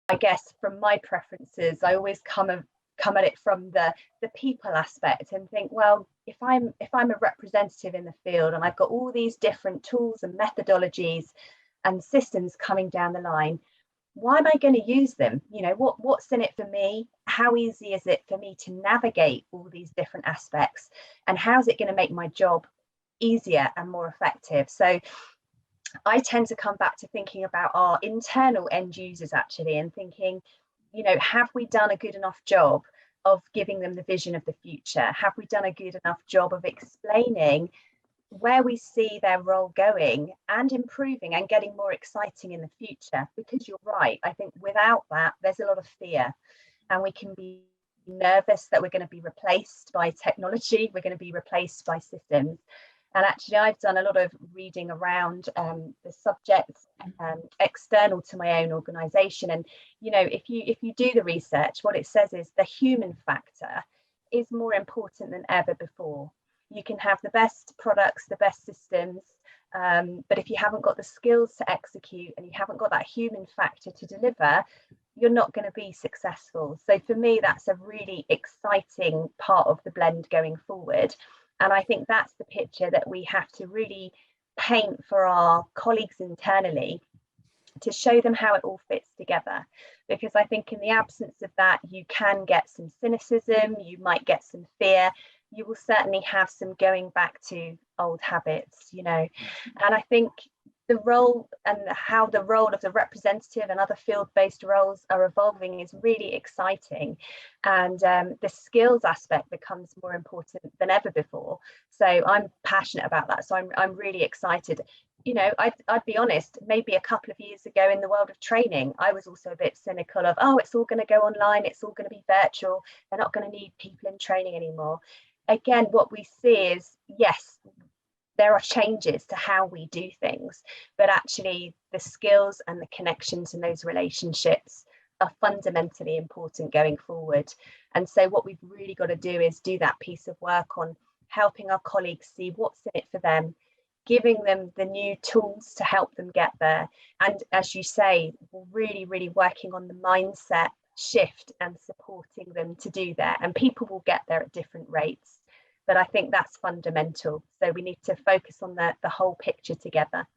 I guess from my preferences, I always come at it from the people aspect and think, well, if I'm a representative in the field and I've got all these different tools and methodologies and systems coming down the line, why am I going to use them? You know, what's in it for me? How easy is it for me to navigate all these different aspects? And how's it going to make my job easier and more effective? So I tend to come back to thinking about our internal end users actually, and thinking, you know, have we done a good enough job of giving them the vision of the future? Have we done a good enough job of explaining where we see their role going and improving and getting more exciting in the future? Because you're right, I think without that, there's a lot of fear, and we can be nervous that we're going to be replaced by technology, we're going to be replaced by systems. And actually, I've done a lot of reading around the subject external to my own organisation. And, you know, if you do the research, what it says is the human factor is more important than ever before. You can have the best products, the best systems, but if you haven't got the skills to execute and you haven't got that human factor to deliver, you're not going to be successful. So for me, that's a really exciting part of the blend going forward. And I think that's the picture that we have to really paint for our colleagues internally, to show them how it all fits together. Because I think in the absence of that, you can get some cynicism, you might get some fear, you will certainly have some going back to old habits, you know. And I think the role and how the role of the representative and other field-based roles are evolving is really exciting, and the skills aspect becomes more important than ever before. So I'm passionate about that, so I'm really excited. You know, I'd be honest, maybe a couple of years ago in the world of training, I was also a bit cynical of, oh, it's all going to go online, it's all going to be virtual, they're not going to need people in training anymore. Again, what we see is, yes, there are changes to how we do things, but actually the skills and the connections and those relationships are fundamentally important going forward. And so what we've really got to do is do that piece of work on helping our colleagues see what's in it for them, giving them the new tools to help them get there. And as you say, really, really working on the mindset shift and supporting them to do that. And people will get there at different rates, but I think that's fundamental. So we need to focus on the whole picture together.